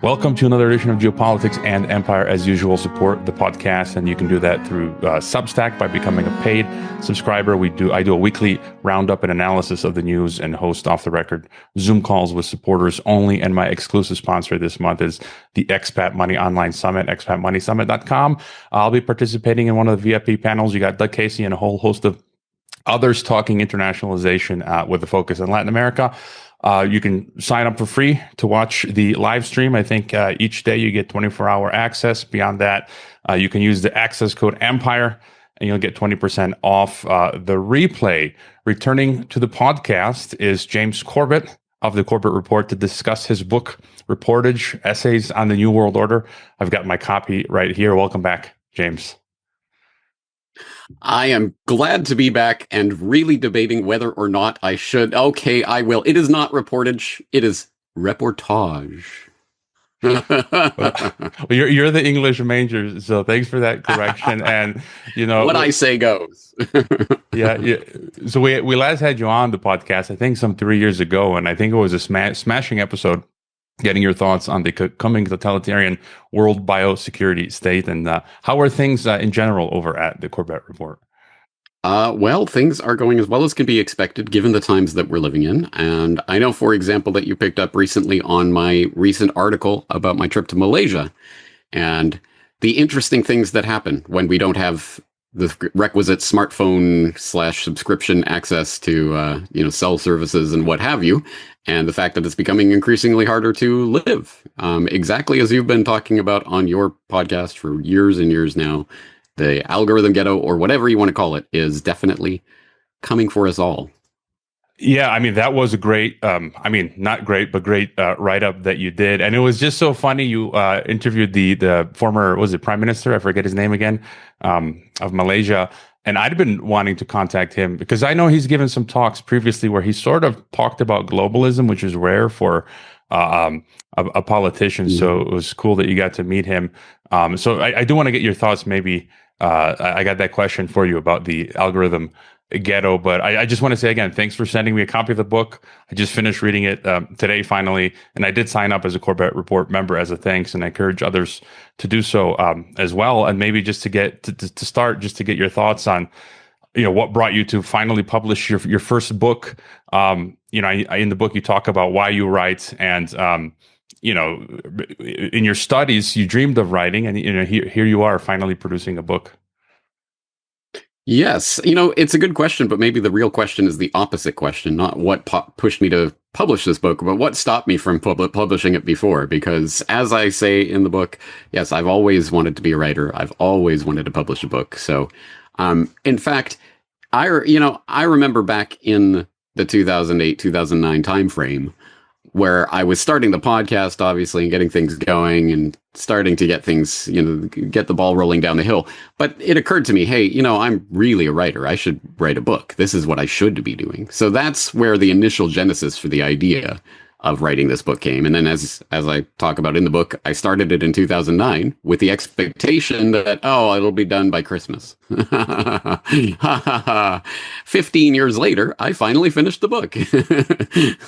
Welcome to another edition of Geopolitics and Empire. As usual, support the podcast, and you can do that through Substack by becoming a paid subscriber. I do a weekly roundup and analysis of the news and host off-the-record Zoom calls with supporters only. And my exclusive sponsor this month is the Expat Money Online Summit, expatmoneysummit.com. I'll be participating in one of the VIP panels. You got Doug Casey and a whole host of others talking internationalization with a focus on Latin America. You can sign up for free to watch the live stream. I think each day you get 24-hour access. Beyond that, you can use the access code EMPIRE and you'll get 20% off the replay. Returning to the podcast is James Corbett of the Corbett Report to discuss his book, Reportage, Essays on the New World Order. I've got my copy right here. Welcome back, James. I am glad to be back and really debating whether or not I should. Okay, I will. It is not Reportage. It is Reportage. Well, you're the English major, so thanks for that correction. And you know what I say goes. yeah. So we last had you on the podcast, I think, some 3 years ago, and I think it was a smashing episode. Getting your thoughts on the coming totalitarian world biosecurity state, and how are things in general over at the Corbett Report? Well, things are going as well as can be expected given the times that we're living in. And I know, for example, that you picked up recently on my recent article about my trip to Malaysia and the interesting things that happen when we don't have the requisite smartphone / subscription access to, cell services and what have you. And the fact that it's becoming increasingly harder to live, exactly as you've been talking about on your podcast for years and years now. The algorithm ghetto, or whatever you want to call it, is definitely coming for us all. Yeah, I mean, that was a great, not great, but great write-up that you did. And it was just so funny. You interviewed the former, was it Prime Minister? I forget his name again, of Malaysia. And I'd been wanting to contact him because I know he's given some talks previously where he sort of talked about globalism, which is rare for a politician. Mm-hmm. So it was cool that you got to meet him. So I do want to get your thoughts. Maybe I got that question for you about the algorithm ghetto, but I just want to say again, thanks for sending me a copy of the book. I just finished reading it today, finally, and I did sign up as a Corbett Report member as a thanks, and I encourage others to do so as well. And maybe just to get to start, just to get your thoughts on, what brought you to finally publish your first book. In the book you talk about why you write, and in your studies you dreamed of writing, and here you are finally producing a book. Yes, it's a good question, but maybe the real question is the opposite question, not what pushed me to publish this book, but what stopped me from publishing it before. Because as I say in the book, yes, I've always wanted to be a writer. I've always wanted to publish a book. So, in fact, I remember back in the 2008-2009 timeframe where I was starting the podcast, obviously, and getting things going and starting to get things, get the ball rolling down the hill. But it occurred to me, hey, I'm really a writer. I should write a book. This is what I should be doing. So that's where the initial genesis for the idea of writing this book came. And then as I talk about in the book, I started it in 2009 with the expectation that, it'll be done by Christmas. 15 years later, I finally finished the book,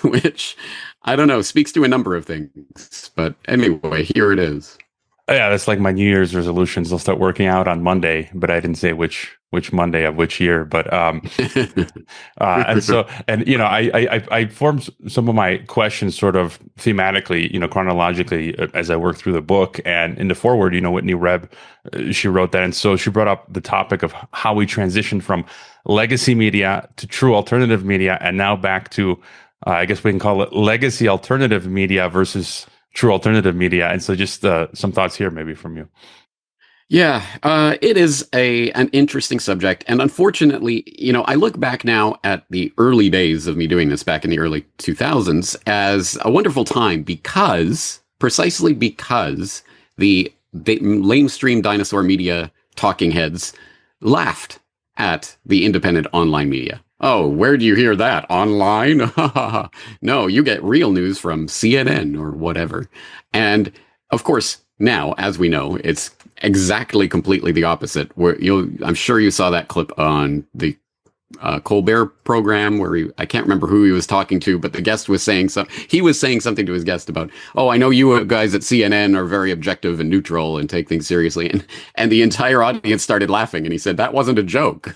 which, I don't know, speaks to a number of things. But anyway, here it is. Yeah, that's like my New Year's resolutions. I'll start working out on Monday, but I didn't say which Monday of which year. But I formed some of my questions sort of thematically, chronologically as I worked through the book. And in the foreword, Whitney Reb, she wrote that, and so she brought up the topic of how we transitioned from legacy media to true alternative media, and now back to I guess we can call it legacy alternative media versus true alternative media. And so just some thoughts here maybe from you. Yeah, it is an interesting subject. And unfortunately, I look back now at the early days of me doing this back in the early 2000s as a wonderful time precisely because the lamestream dinosaur media talking heads laughed at the independent online media. Oh, where do you hear that? Online? No, you get real news from CNN or whatever. And of course, now, as we know, it's exactly completely the opposite. I'm sure you saw that clip on the Colbert program where I can't remember who he was talking to, but the guest was saying he was saying something to his guest about, oh, I know you guys at CNN are very objective and neutral and take things seriously. And the entire audience started laughing. And he said, that wasn't a joke.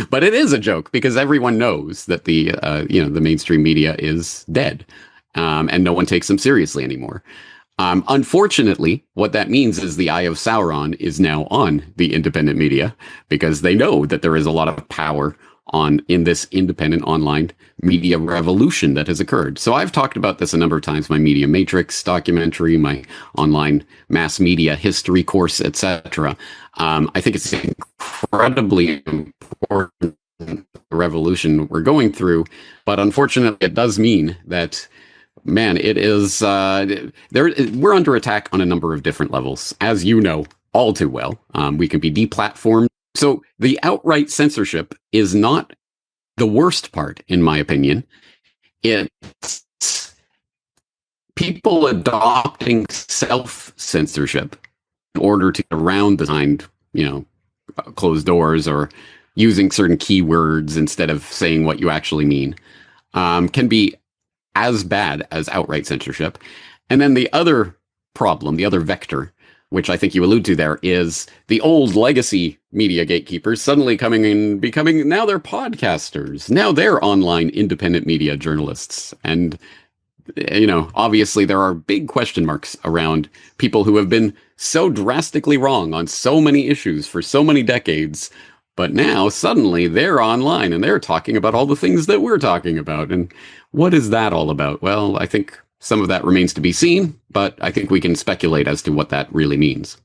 But it is a joke because everyone knows that the mainstream media is dead. And no one takes them seriously anymore. Unfortunately, what that means is the Eye of Sauron is now on the independent media because they know that there is a lot of power in this independent online media revolution that has occurred. So I've talked about this a number of times, my Media Matrix documentary, my online mass media history course, etc. I think it's incredibly important, the revolution we're going through, but unfortunately it does mean that man, it is we're under attack on a number of different levels, as you know all too well. We can be deplatformed. So the outright censorship is not the worst part, in my opinion. It's people adopting self-censorship in order to get around behind, closed doors or using certain keywords instead of saying what you actually mean, can be as bad as outright censorship. And then the other problem, the other vector, which I think you allude to there, is the old legacy media gatekeepers suddenly coming in, now they're podcasters. Now they're online independent media journalists. And, obviously there are big question marks around people who have been so drastically wrong on so many issues for so many decades. But now suddenly they're online and they're talking about all the things that we're talking about. And what is that all about? Well, I think some of that remains to be seen, but I think we can speculate as to what that really means.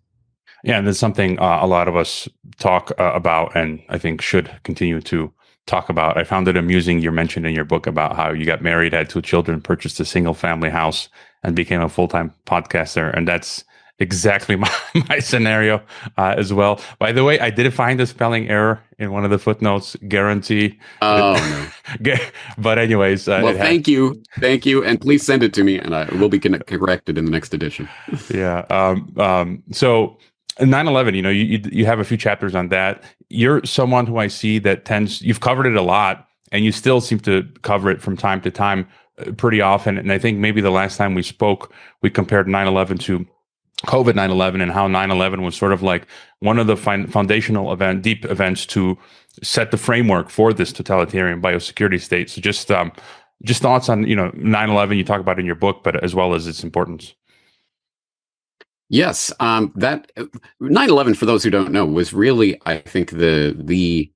Yeah, and there's something a lot of us talk about and I think should continue to talk about. I found it amusing you mentioned in your book about how you got married, had 2 children, purchased a single family house, and became a full-time podcaster. And that's exactly my scenario as well. By the way, I did find a spelling error in one of the footnotes. Guarantee. Oh, no. But anyways. Well, thank you. And please send it to me and it will be corrected in the next edition. Yeah. So 9/11, you have a few chapters on that. You're someone who I see that you've covered it a lot and you still seem to cover it from time to time pretty often. And I think maybe the last time we spoke, we compared 9/11 to COVID 9/11 and how 9/11 was sort of like one of the foundational deep events to set the framework for this totalitarian biosecurity state. So just thoughts on 9/11 you talk about in your book, but as well as its importance. Yes, that 9/11, for those who don't know, was really, I think, the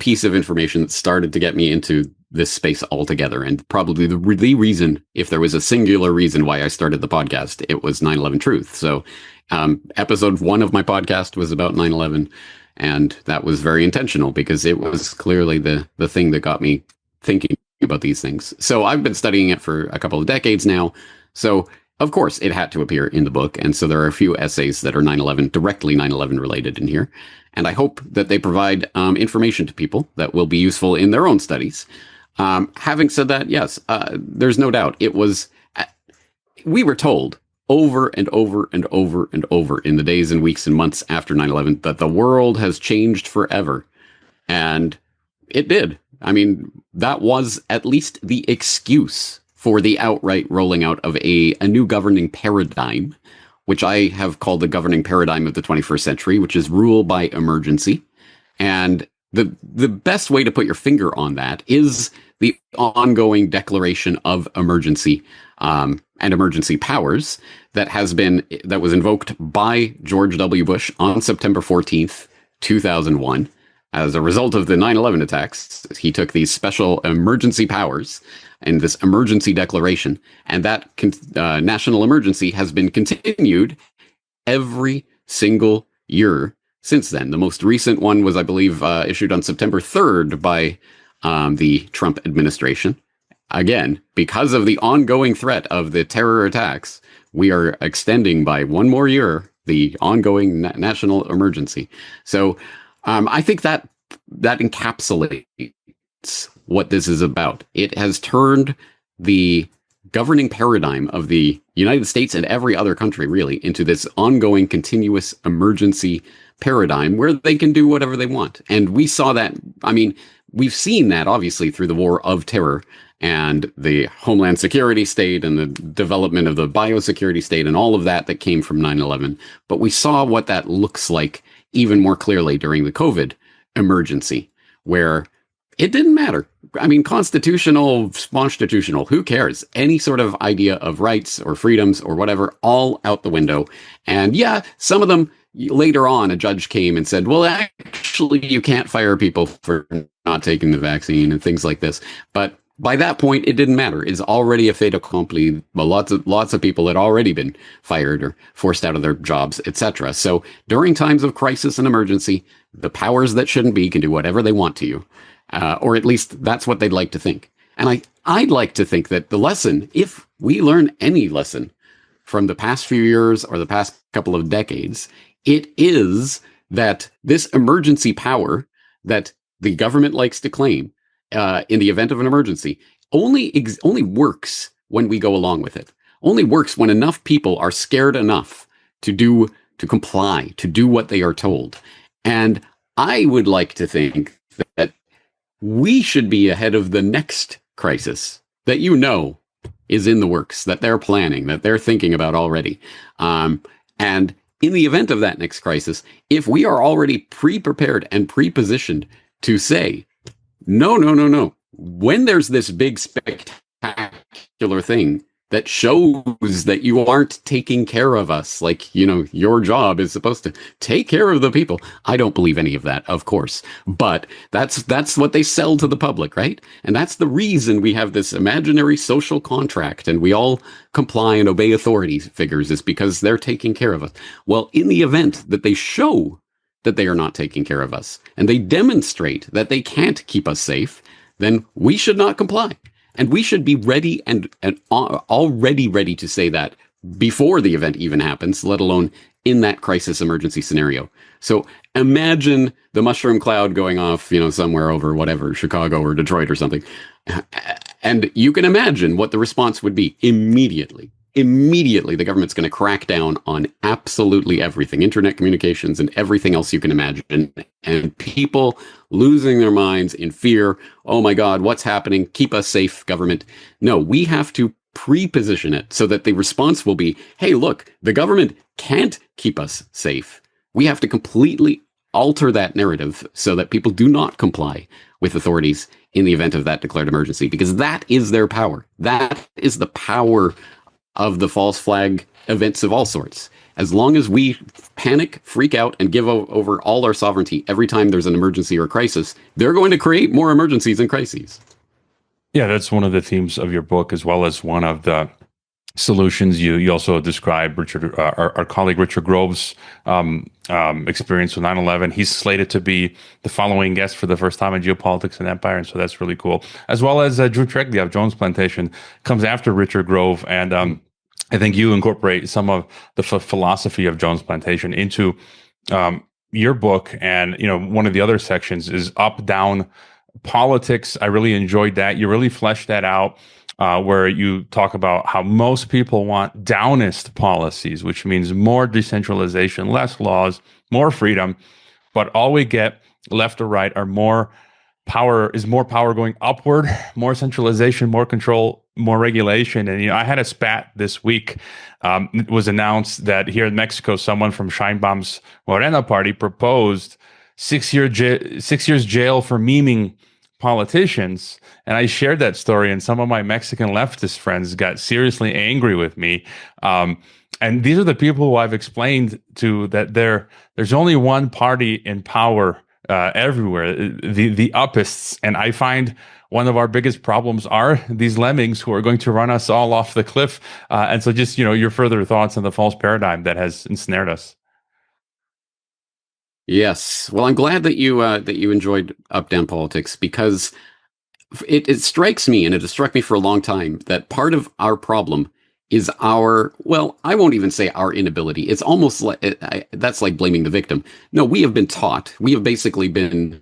piece of information that started to get me into this space altogether, and probably the reason, if there was a singular reason why I started the podcast, it was 9/11 Truth. So episode 1 of my podcast was about 9/11, and that was very intentional because it was clearly the thing that got me thinking about these things. So I've been studying it for a couple of decades now. So of course it had to appear in the book, and so there are a few essays that are directly 9/11 related in here, and I hope that they provide information to people that will be useful in their own studies. Having said that, yes, there's no doubt we were told over and over and over and over in the days and weeks and months after 9/11 that the world has changed forever. And it did. I mean, that was at least the excuse for the outright rolling out of a new governing paradigm, which I have called the governing paradigm of the 21st century, which is rule by emergency. And the best way to put your finger on that is the ongoing declaration of emergency and emergency powers that was invoked by George W. Bush on September 14th, 2001. As a result of the 9/11 attacks, he took these special emergency powers and this emergency declaration, and that national emergency has been continued every single year since then. The most recent one was, I believe, issued on September 3rd by the Trump administration. Again, because of the ongoing threat of the terror attacks, we are extending by 1 more year the ongoing national emergency. So I think that encapsulates what this is about. It has turned the governing paradigm of the United States and every other country, really, into this ongoing, continuous emergency paradigm where they can do whatever they want. And we saw that, I mean, we've seen that obviously through the War of Terror and the Homeland Security State and the development of the biosecurity state and all of that that came from 9/11. But we saw what that looks like even more clearly during the COVID emergency, where it didn't matter. I mean, constitutional, constitutional, who cares? Any sort of idea of rights or freedoms or whatever, all out the window. And yeah, some of them later on, a judge came and said, well, actually, you can't fire people for not taking the vaccine and things like this. But by that point, it didn't matter. It's already a fait accompli. Well, lots of people had already been fired or forced out of their jobs, etc. So during times of crisis and emergency, the powers that shouldn't be can do whatever they want to you. Or at least that's what they'd like to think. And I'd like to think that the lesson, if we learn any lesson from the past few years or the past couple of decades, it is that this emergency power that the government likes to claim in the event of an emergency only works when we go along with it. Only works when enough people are scared enough to comply, to do what they are told. And I would like to think that we should be ahead of the next crisis that is in the works, that they're planning, that they're thinking about already. And in the event of that next crisis, if we are already pre-prepared and pre-positioned to say, no, when there's this big spectacular thing that shows that you aren't taking care of us, like, your job is supposed to take care of the people. I don't believe any of that, of course, but that's what they sell to the public, right? And that's the reason we have this imaginary social contract and we all comply and obey authority figures, is because they're taking care of us. Well, in the event that they show that they are not taking care of us and they demonstrate that they can't keep us safe, then we should not comply. And we should be ready and already ready to say that before the event even happens, let alone in that crisis emergency scenario. So imagine the mushroom cloud going off, somewhere over whatever, Chicago or Detroit or something. And you can imagine what the response would be immediately. Immediately, the government's going to crack down on absolutely everything, internet communications and everything else you can imagine. And people losing their minds in fear. Oh my God, what's happening? Keep us safe, government. No, we have to pre-position it so that the response will be, hey, look, the government can't keep us safe. We have to completely alter that narrative so that people do not comply with authorities in the event of that declared emergency, because that is their power. That is the power of the false flag events of all sorts. As long as we panic, freak out, and give over all our sovereignty every time there's an emergency or crisis, they're going to create more emergencies and crises. Yeah, that's one of the themes of your book, as well as one of the solutions. You also describe our colleague Richard Grove's experience with 9/11. He's slated to be the following guest for the first time in Geopolitics and Empire, and so that's really cool. As well as Drew Tregley of Jones Plantation comes after Richard Grove, and I think you incorporate some of the philosophy of Jones Plantation into your book. And, one of the other sections is up-down politics. I really enjoyed that. You really fleshed that out, where you talk about how most people want downist policies, which means more decentralization, less laws, more freedom. But all we get, left or right, are more power going upward, more centralization, more control, more regulation. And I had a spat this week. It was announced that here in Mexico, someone from Sheinbaum's Morena party proposed 6 years jail for memeing politicians. And I shared that story, and some of my Mexican leftist friends got seriously angry with me. And these are the people who I've explained to that there's only one party in power everywhere, the Upists. And I find one of our biggest problems are these lemmings who are going to run us all off the cliff. And so just, your further thoughts on the false paradigm that has ensnared us. Yes. Well, I'm glad that you enjoyed Up-Down Politics, because it strikes me, and it has struck me for a long time, that part of our problem is I won't even say our inability. It's almost like, that's like blaming the victim. No, we have basically been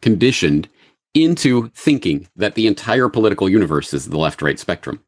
conditioned into thinking that the entire political universe is the left-right spectrum.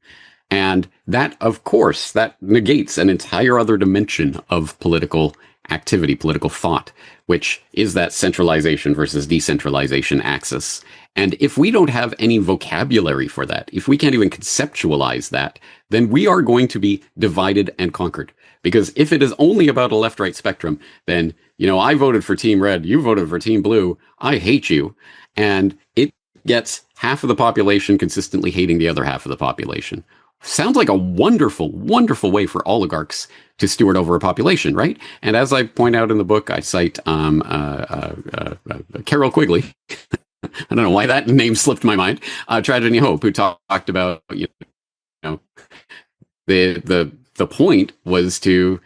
And that, of course, that negates an entire other dimension of political activity, political thought, which is that centralization versus decentralization axis. And if we don't have any vocabulary for that, if we can't even conceptualize that, then we are going to be divided and conquered. Because if it is only about a left-right spectrum, then, I voted for Team Red, you voted for Team Blue, I hate you. And it gets half of the population consistently hating the other half of the population. Sounds like a wonderful, wonderful way for oligarchs to steward over a population, right? And as I point out in the book, I cite Carol Quigley. I don't know why that name slipped my mind. Tragedy and Hope, who talked about, the point was to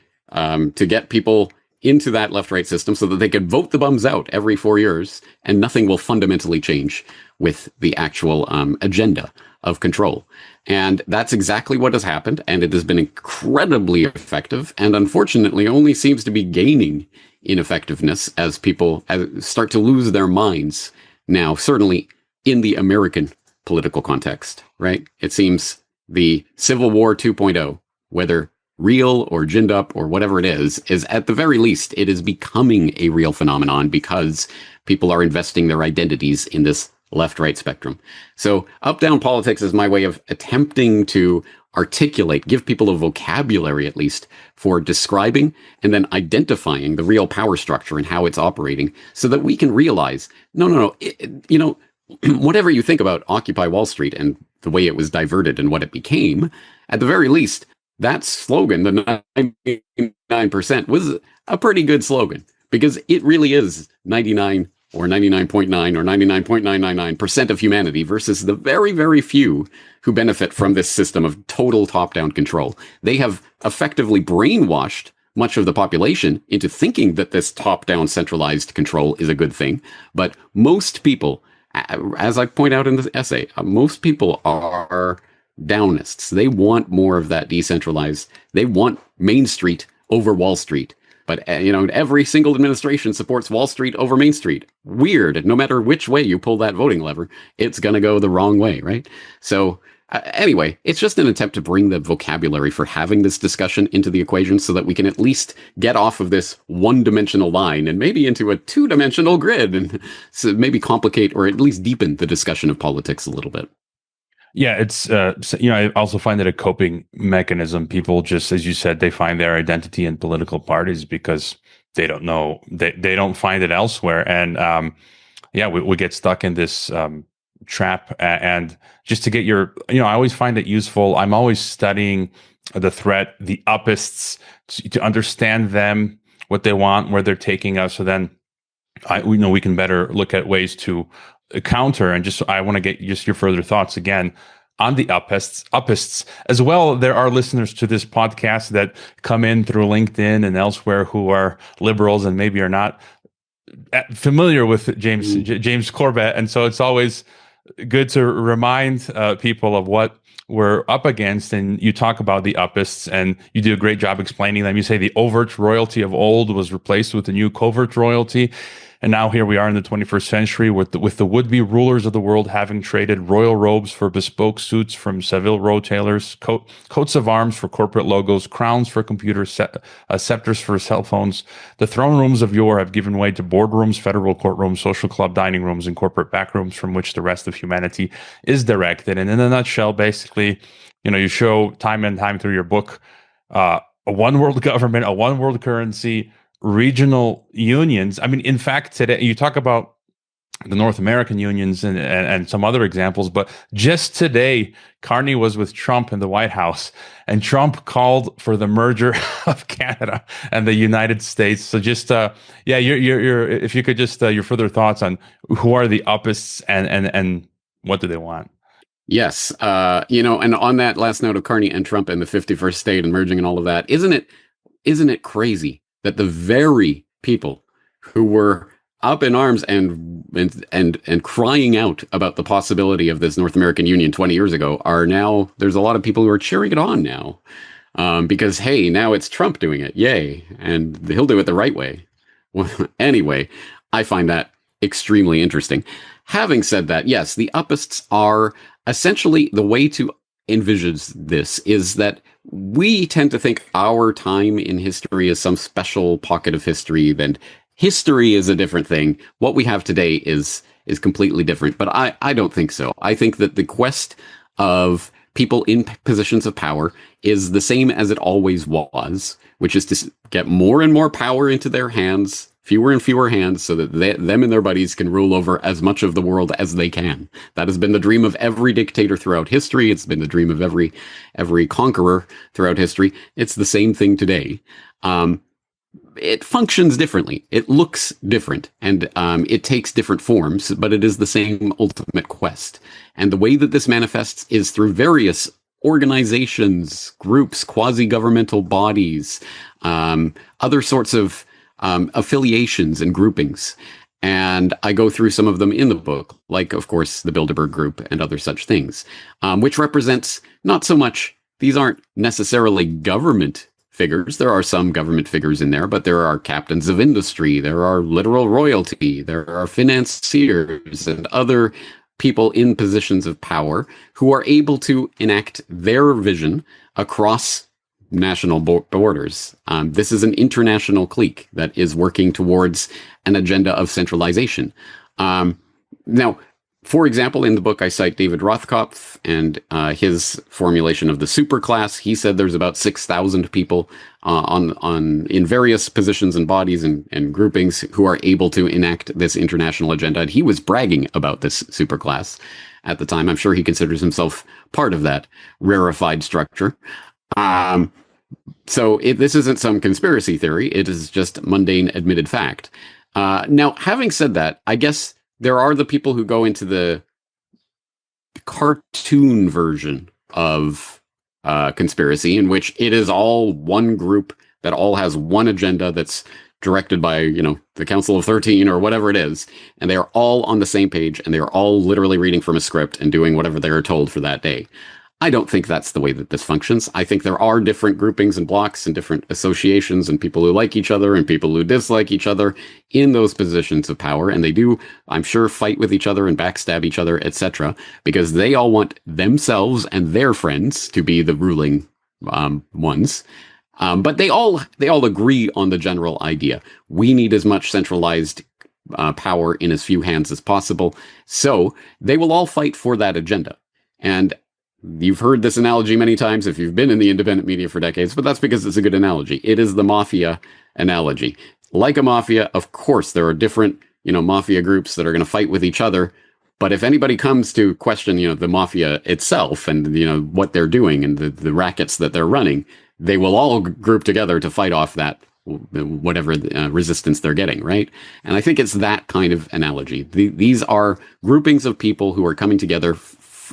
get people into that left-right system so that they could vote the bums out every 4 years, and nothing will fundamentally change with the actual agenda of control. And that's exactly what has happened, and it has been incredibly effective, and unfortunately only seems to be gaining in effectiveness as people start to lose their minds now, certainly in the American political context, right? It seems the Civil War 2.0, whether real or ginned up or whatever it is at the very least, it is becoming a real phenomenon because people are investing their identities in this left-right spectrum. So up-down politics is my way of attempting to articulate, give people a vocabulary at least for describing and then identifying the real power structure and how it's operating so that we can realize, no, whatever you think about Occupy Wall Street and the way it was diverted and what it became, at the very least, that slogan, the 99%, was a pretty good slogan because it really is 99 or 99.9 or 99.999% of humanity versus the very, very few who benefit from this system of total top-down control. They have effectively brainwashed much of the population into thinking that this top-down centralized control is a good thing. But most people, as I point out in the essay, most people are downists. They want more of that decentralized. They want Main Street over Wall Street. But, every single administration supports Wall Street over Main Street. Weird. No matter which way you pull that voting lever, it's going to go the wrong way, right? So anyway, it's just an attempt to bring the vocabulary for having this discussion into the equation so that we can at least get off of this one-dimensional line and maybe into a two-dimensional grid and so maybe complicate or at least deepen the discussion of politics a little bit. Yeah, it's, I also find it a coping mechanism. People just, as you said, they find their identity in political parties because they don't know, they don't find it elsewhere. And we get stuck in this trap. And just to get I always find it useful. I'm always studying the threat, the Upists, to understand them, what they want, where they're taking us. So then we can better look at ways to counter. And I want to get just your further thoughts again on the Upists as well. There are listeners to this podcast that come in through LinkedIn and elsewhere who are liberals and maybe are not familiar with James Corbett. And so it's always good to remind people of what we're up against. And you talk about the Upists and you do a great job explaining them. You say the overt royalty of old was replaced with the new covert royalty. And now here we are in the 21st century with the would-be rulers of the world having traded royal robes for bespoke suits from Savile Row tailors, coats of arms for corporate logos, crowns for computers, scepters for cell phones. The throne rooms of yore have given way to boardrooms, federal courtrooms, social club dining rooms, and corporate backrooms from which the rest of humanity is directed. And in a nutshell, basically, you show time and time through your book, a one world government, a one world currency, regional unions. I mean, in fact, today you talk about the North American unions and some other examples, but just today, Carney was with Trump in the White House, and Trump called for the merger of Canada and the United States. So just, if you could just your further thoughts on who are the Upists and what do they want? Yes, and on that last note of Carney and Trump and the 51st state and merging and all of that, isn't it crazy that the very people who were up in arms and crying out about the possibility of this North American Union 20 years ago are now, there's a lot of people who are cheering it on now because, hey, now it's Trump doing it. Yay. And he'll do it the right way. Well, anyway, I find that extremely interesting. Having said that, yes, the Upists are essentially the way to envisions this is that we tend to think our time in history is some special pocket of history, then history is a different thing. What we have today is completely different. But I don't think so. I think that the quest of people in positions of power is the same as it always was, which is to get more and more power into their hands, fewer and fewer hands, so that them and their buddies can rule over as much of the world as they can. That has been the dream of every dictator throughout history. It's been the dream of every conqueror throughout history. It's the same thing today. It functions differently. It looks different, and it takes different forms, but it is the same ultimate quest. And the way that this manifests is through various organizations, groups, quasi-governmental bodies, other sorts of affiliations and groupings. And I go through some of them in the book, like, of course, the Bilderberg Group and other such things, which represents not so much, these aren't necessarily government figures. There are some government figures in there, but there are captains of industry, there are literal royalty, there are financiers and other people in positions of power who are able to enact their vision across national borders. This is an international clique that is working towards an agenda of centralization. Now, for example, in the book, I cite David Rothkopf and his formulation of the superclass. He said there's about 6,000 people in various positions and bodies and groupings who are able to enact this international agenda. And he was bragging about this superclass at the time. I'm sure he considers himself part of that rarefied structure. So this isn't some conspiracy theory. It is just mundane admitted fact. Now, having said that, I guess there are the people who go into the cartoon version of conspiracy, in which it is all one group that all has one agenda that's directed by, the Council of 13 or whatever it is. And they are all on the same page, and they are all literally reading from a script and doing whatever they are told for that day. I don't think that's the way that this functions. I think there are different groupings and blocks and different associations and people who like each other and people who dislike each other in those positions of power. And they do, I'm sure, fight with each other and backstab each other, etc., because they all want themselves and their friends to be the ruling ones. But they all agree on the general idea. We need as much centralized power in as few hands as possible. So they will all fight for that agenda. And you've heard this analogy many times if you've been in the independent media for decades, but that's because it's a good analogy. It is the mafia analogy. Like a mafia, of course, there are different, mafia groups that are going to fight with each other. But if anybody comes to question, the mafia itself and, what they're doing and the rackets that they're running, they will all group together to fight off that, whatever resistance they're getting, right? And I think it's that kind of analogy. These are groupings of people who are coming together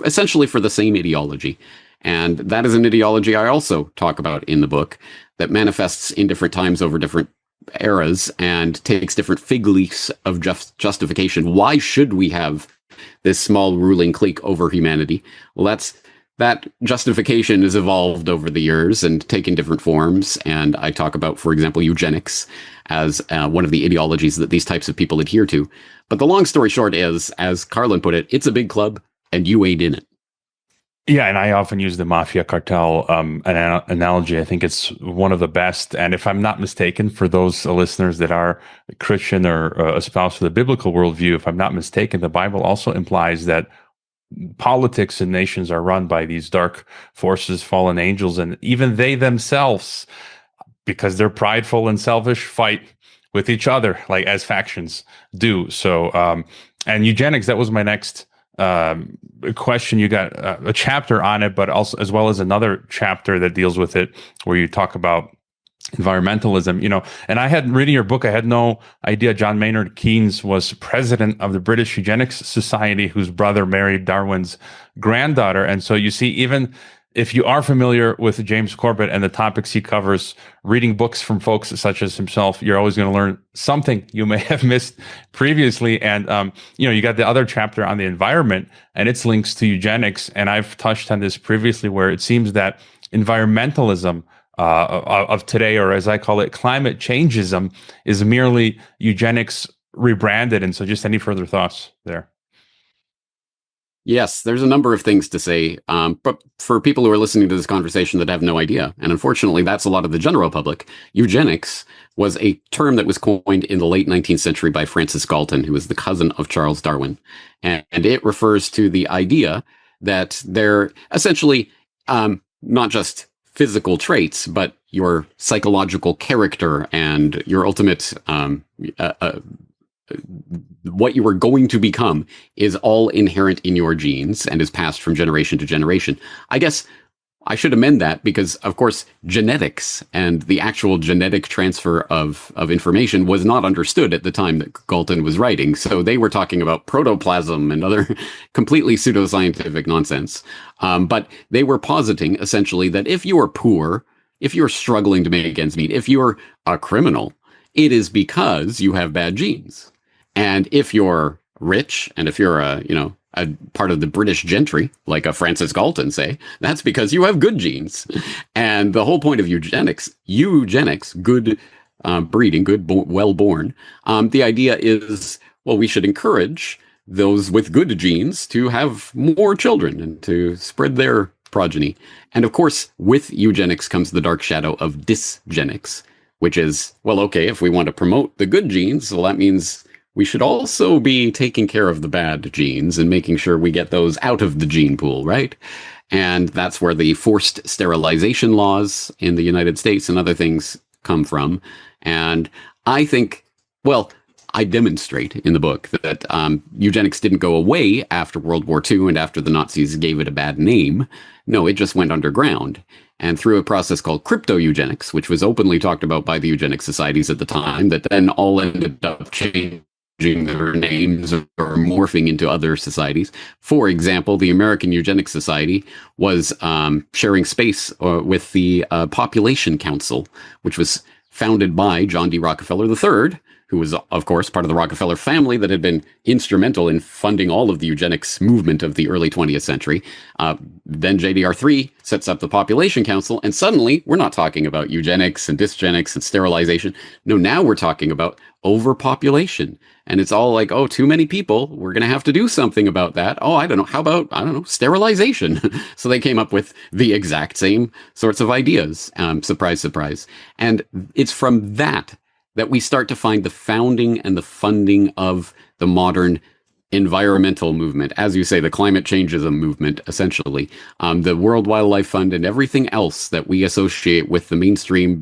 essentially for the same ideology. And that is an ideology I also talk about in the book that manifests in different times over different eras and takes different fig leaves of justification. Why should we have this small ruling clique over humanity? Well, that justification has evolved over the years and taken different forms. And I talk about, for example, eugenics as one of the ideologies that these types of people adhere to. But the long story short is, as Carlin put it, it's a big club and you ain't in it. Yeah, and I often use the mafia cartel analogy. I think it's one of the best. And if I'm not mistaken, for those listeners that are Christian or espouse the biblical worldview, if I'm not mistaken, the Bible also implies that politics and nations are run by these dark forces, fallen angels, and even they themselves, because they're prideful and selfish, fight with each other, like as factions do. So, and eugenics, that was my next question. You got a chapter on it, but also as well as another chapter that deals with it, where you talk about environmentalism. And I had reading your book, I had no idea John Maynard Keynes was president of the British Eugenics Society, whose brother married Darwin's granddaughter. And so you see, even if you are familiar with James Corbett and the topics he covers, reading books from folks such as himself, you're always going to learn something you may have missed previously. And, you got the other chapter on the environment and its links to eugenics. And I've touched on this previously, where it seems that environmentalism of today, or as I call it, climate changeism, is merely eugenics rebranded. And so just any further thoughts there? Yes, there's a number of things to say, but for people who are listening to this conversation that have no idea, and unfortunately that's a lot of the general public, eugenics was a term that was coined in the late 19th century by Francis Galton, who was the cousin of Charles Darwin. And it refers to the idea that they're essentially not just physical traits, but your psychological character and your ultimate what you are going to become is all inherent in your genes and is passed from generation to generation. I guess I should amend that because, of course, genetics and the actual genetic transfer of information was not understood at the time that Galton was writing. So they were talking about protoplasm and other completely pseudoscientific nonsense. But they were positing essentially that if you are poor, if you're struggling to make ends meet, if you're a criminal, it is because you have bad genes. And if you're rich, and if you're a part of the British gentry, like a Francis Galton, say, that's because you have good genes. And the whole point of eugenics, good breeding, well-born, the idea is, well, we should encourage those with good genes to have more children and to spread their progeny. And of course, with eugenics comes the dark shadow of dysgenics, which is, well, okay, if we want to promote the good genes, well, that means we should also be taking care of the bad genes and making sure we get those out of the gene pool, right? And that's where the forced sterilization laws in the United States and other things come from. And I think, well, I demonstrate in the book that eugenics didn't go away after World War II and after the Nazis gave it a bad name. No, it just went underground. And through a process called crypto-eugenics, which was openly talked about by the eugenics societies at the time, that then all ended up changing their names or morphing into other societies. For example, the American Eugenics Society was sharing space with the Population Council, which was founded by John D. Rockefeller III, who was, of course, part of the Rockefeller family that had been instrumental in funding all of the eugenics movement of the early 20th century. Then JDR3 sets up the Population Council, and suddenly we're not talking about eugenics and dysgenics and sterilization. No, now we're talking about overpopulation. And it's all like, oh, too many people. We're going to have to do something about that. Oh, I don't know. How about, sterilization? So they came up with the exact same sorts of ideas. Surprise, surprise. And it's from that we start to find the founding and the funding of the modern environmental movement. As you say, the climate changeism movement, essentially. The World Wildlife Fund and everything else that we associate with the mainstream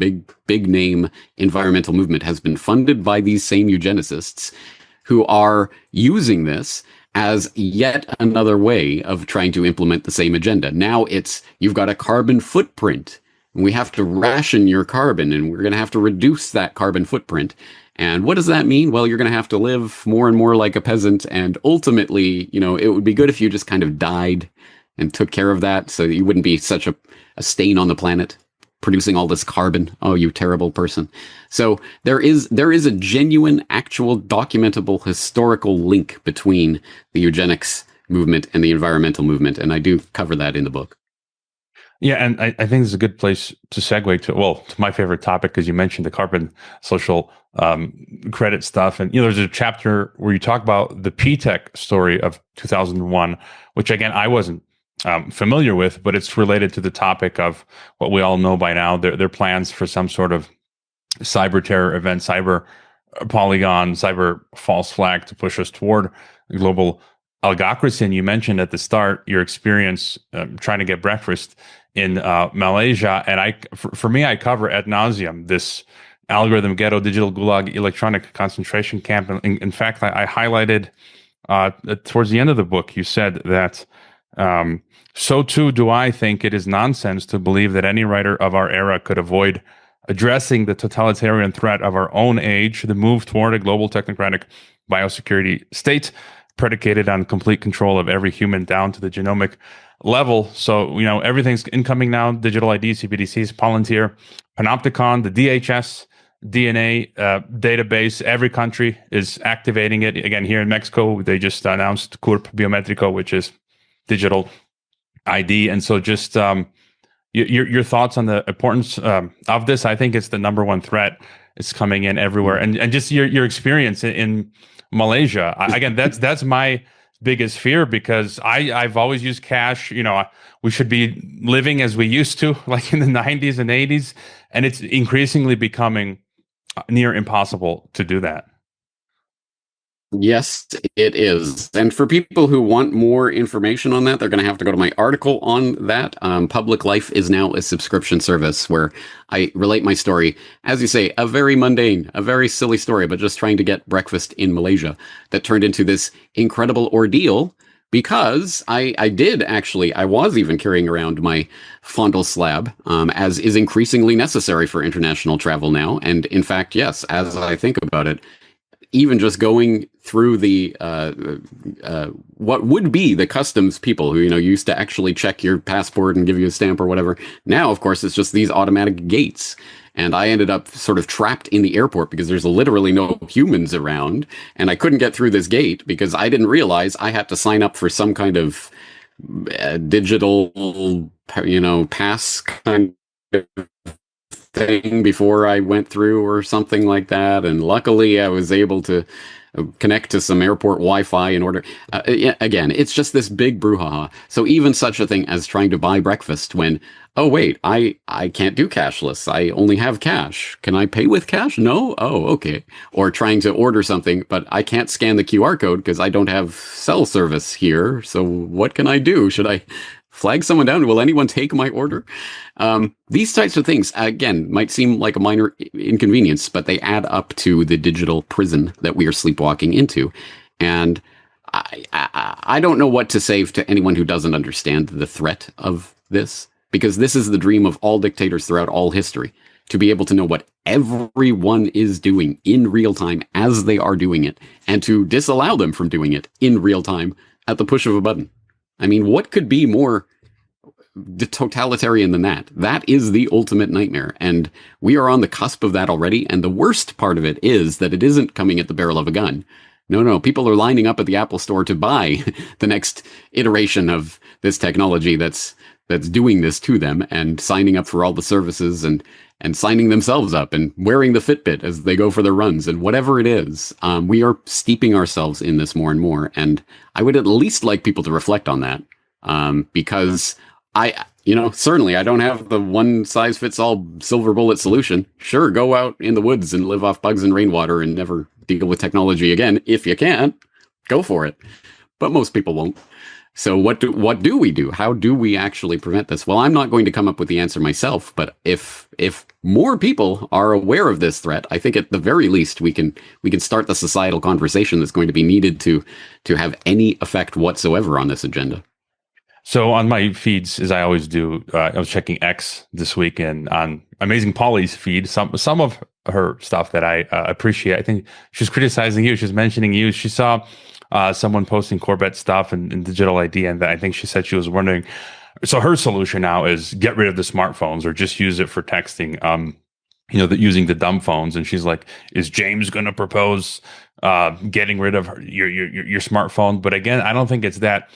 big name environmental movement has been funded by these same eugenicists who are using this as yet another way of trying to implement the same agenda. Now it's, you've got a carbon footprint. We have to ration your carbon, and we're going to have to reduce that carbon footprint. And what does that mean? Well, you're going to have to live more and more like a peasant. And ultimately, it would be good if you just kind of died and took care of that so that you wouldn't be such a stain on the planet, producing all this carbon. Oh, you terrible person. So there is a genuine, actual, documentable, historical link between the eugenics movement and the environmental movement. And I do cover that in the book. Yeah, and I think this is a good place to segue to my favorite topic, because you mentioned the carbon social credit stuff. And, there's a chapter where you talk about the P-Tech story of 2001, which, again, I wasn't familiar with, but it's related to the topic of what we all know by now, their plans for some sort of cyber terror event, cyber polygon, cyber false flag to push us toward global oligocracy. And you mentioned at the start your experience trying to get breakfast in Malaysia, and for me, I cover ad nauseum this algorithm ghetto, digital gulag, electronic concentration camp. In fact, I highlighted towards the end of the book, you said that so too do I think it is nonsense to believe that any writer of our era could avoid addressing the totalitarian threat of our own age, the move toward a global technocratic biosecurity state predicated on complete control of every human down to the genomic level. So, everything's incoming now, digital ID, CBDCs, Palantir, Panopticon, the DHS, DNA database. Every country is activating it. Again, here in Mexico, they just announced CURP Biometrico, which is digital ID. And so just your thoughts on the importance of this. I think it's the number one threat. It's coming in everywhere. And just your experience in Malaysia. Again, that's my biggest fear, because I've always used cash. We should be living as we used to, like in the 90s and 80s, and it's increasingly becoming near impossible to do that. Yes, it is. And for people who want more information on that, they're going to have to go to my article on that. Public Life is now a subscription service where I relate my story, as you say, a very mundane, a very silly story, but just trying to get breakfast in Malaysia that turned into this incredible ordeal because I was even carrying around my fondle slab, as is increasingly necessary for international travel now. And in fact, yes, as I think about it, even just going through the what would be the customs people who used to actually check your passport and give you a stamp or whatever. Now, of course, it's just these automatic gates, and I ended up sort of trapped in the airport because there's literally no humans around, and I couldn't get through this gate because I didn't realize I had to sign up for some kind of digital, pass kind of thing before I went through or something like that. And luckily I was able to connect to some airport Wi-Fi in order. Again, it's just this big brouhaha. So even such a thing as trying to buy breakfast when, oh wait, I can't do cashless. I only have cash. Can I pay with cash? No? Oh, okay. Or trying to order something, but I can't scan the QR code because I don't have cell service here. So what can I do? Should I flag someone down? Will anyone take my order? These types of things, again, might seem like a minor inconvenience, but they add up to the digital prison that we are sleepwalking into. And I don't know what to say to anyone who doesn't understand the threat of this, because this is the dream of all dictators throughout all history, to be able to know what everyone is doing in real time as they are doing it, and to disallow them from doing it in real time at the push of a button. I mean, what could be more totalitarian than that? That is the ultimate nightmare. And we are on the cusp of that already. And the worst part of it is that it isn't coming at the barrel of a gun. No, people are lining up at the Apple store to buy the next iteration of this technology that's doing this to them, and signing up for all the services and signing themselves up and wearing the Fitbit as they go for their runs and whatever it is. We are steeping ourselves in this more and more. And I would at least like people to reflect on that, because certainly I don't have the one size fits all silver bullet solution. Sure, go out in the woods and live off bugs and rainwater and never deal with technology again. If you can, go for it. But most people won't. So what do we do? How do we actually prevent this? Well, I'm not going to come up with the answer myself, but if more people are aware of this threat, I think at the very least we can start the societal conversation that's going to be needed to have any effect whatsoever on this agenda. So on my feeds, as I always do, I was checking X this week, and on Amazing Polly's feed, some of her stuff that I appreciate. I think she was criticizing you. She was mentioning you. She saw someone posting Corbett stuff and digital ID, and I think she said she was wondering. So her solution now is get rid of the smartphones or just use it for texting. Using the dumb phones. And she's like, "Is James going to propose getting rid of your smartphone?" But again, I don't think it's that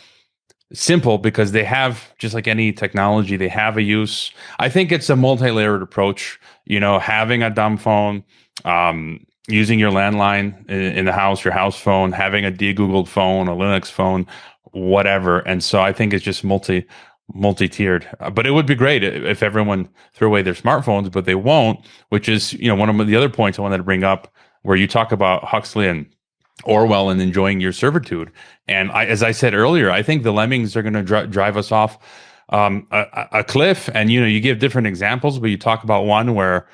simple, because they have, just like any technology, they have a use. I think it's a multi-layered approach. Having a dumb phone, using your landline in the house, your house phone, having a de-Googled phone, a Linux phone, whatever. And so I think it's just multi-tiered. But it would be great if everyone threw away their smartphones, but they won't, which is, one of the other points I wanted to bring up, where you talk about Huxley and Orwell and enjoying your servitude. And as I said earlier, I think the lemmings are going to drive us off a cliff. And, you give different examples, but you talk about one where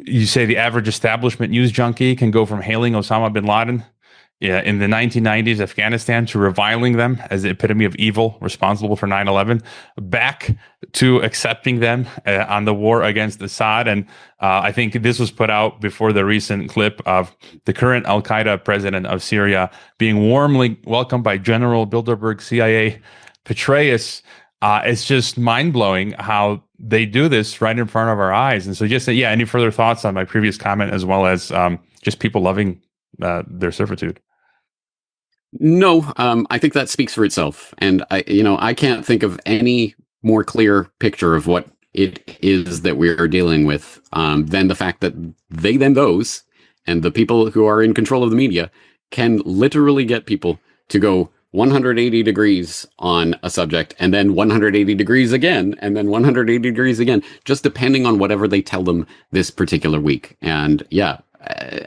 you say the average establishment news junkie can go from hailing Osama bin Laden in the 1990s Afghanistan to reviling them as the epitome of evil responsible for 9/11, back to accepting them on the war against Assad. And I think this was put out before the recent clip of the current Al-Qaeda president of Syria being warmly welcomed by General Bilderberg CIA Petraeus. It's just mind-blowing how they do this right in front of our eyes. And so just, any further thoughts on my previous comment, as well as just people loving their servitude? No, I think that speaks for itself. And I can't think of any more clear picture of what it is that we're dealing with than the fact that those, and the people who are in control of the media, can literally get people to go 180 degrees on a subject, and then 180 degrees again, and then 180 degrees again, just depending on whatever they tell them this particular week. And yeah,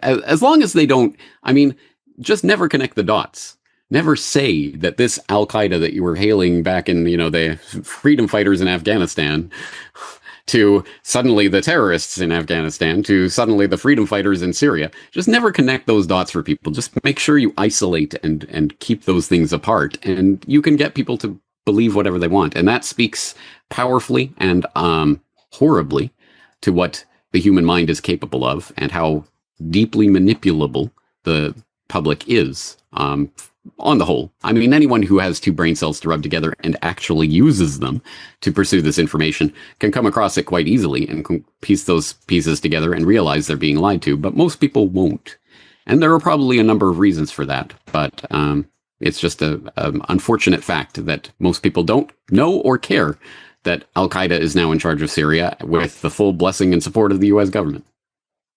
as long as they don't, I mean, just never connect the dots. Never say that this Al-Qaeda that you were hailing back in, the freedom fighters in Afghanistan, to suddenly the terrorists in Afghanistan, to suddenly the freedom fighters in Syria. Just never connect those dots for people. Just make sure you isolate and keep those things apart, and you can get people to believe whatever they want. And that speaks powerfully and horribly to what the human mind is capable of, and how deeply manipulable the public is. On the whole, I mean, anyone who has two brain cells to rub together and actually uses them to pursue this information can come across it quite easily and can piece those pieces together and realize they're being lied to, but most people won't. And there are probably a number of reasons for that, but it's just an unfortunate fact that most people don't know or care that Al-Qaeda is now in charge of Syria with the full blessing and support of the U.S. government.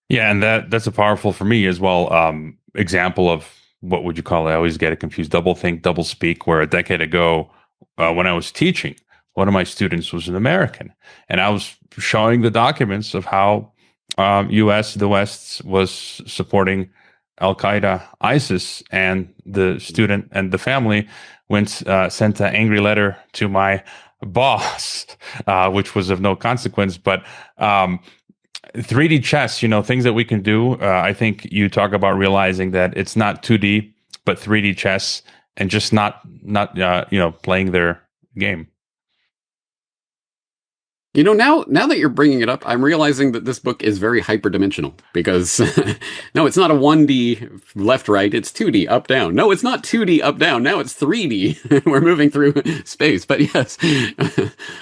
Yeah, and that's a powerful, for me as well, example of, what would you call it? I always get it confused. Double think, double speak, where a decade ago, when I was teaching, one of my students was an American. And I was showing the documents of how the West was supporting Al-Qaeda, ISIS, and the student and the family sent an angry letter to my boss, which was of no consequence. But 3D chess, things that we can do. I think you talk about realizing that it's not 2D, but 3D chess, and just not playing their game. Now that you're bringing it up, I'm realizing that this book is very hyperdimensional, because no, it's not a 1D left, right. It's 2D up, down. No, it's not 2D up, down. Now it's 3D. We're moving through space. But yes,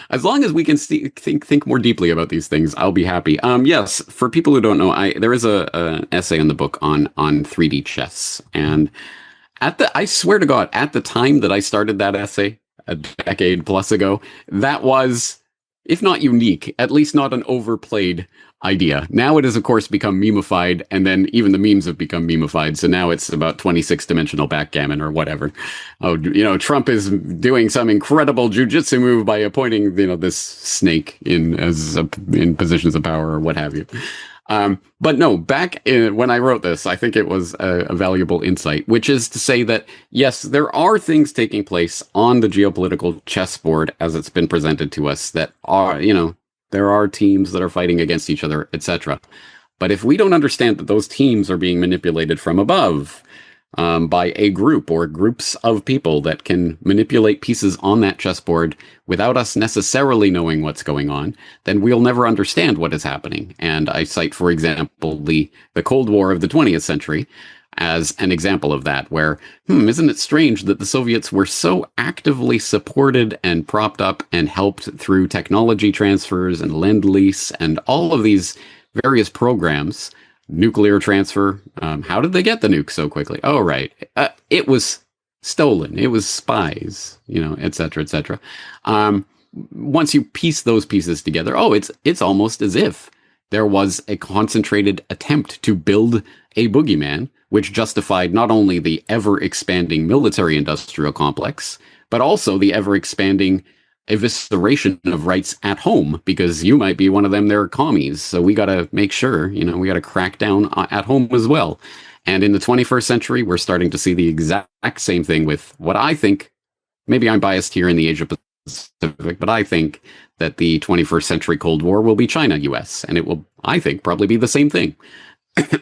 as long as we can think more deeply about these things, I'll be happy. Yes, for people who don't know, there is an essay in the book on 3D chess. And I swear to God, at the time that I started that essay, a decade plus ago, that was, if not unique, at least not an overplayed idea. Now it has, of course, become memeified, and then even the memes have become memeified. So now it's about 26-dimensional backgammon or whatever. Oh, Trump is doing some incredible jujitsu move by appointing, this snake in positions of power or what have you. But no, back when I wrote this, I think it was a valuable insight, which is to say that, yes, there are things taking place on the geopolitical chessboard as it's been presented to us that are, there are teams that are fighting against each other, etc. But if we don't understand that those teams are being manipulated from above, by a group or groups of people that can manipulate pieces on that chessboard without us necessarily knowing what's going on, then we'll never understand what is happening. And I cite, for example, the Cold War of the 20th century as an example of that, where, isn't it strange that the Soviets were so actively supported and propped up and helped through technology transfers and Lend-Lease and all of these various programs, nuclear transfer. How did they get the nuke so quickly? Oh, right. It was stolen. It was spies, et cetera, et cetera. Once you piece those pieces together, it's almost as if there was a concentrated attempt to build a boogeyman, which justified not only the ever-expanding military-industrial complex, but also the ever-expanding evisceration of rights at home, because you might be one of them, they're commies. So we got to make sure, we got to crack down at home as well. And in the 21st century, we're starting to see the exact same thing with what I think, maybe I'm biased here in the Asia Pacific, but I think that the 21st century Cold War will be China-US, and it will, I think, probably be the same thing.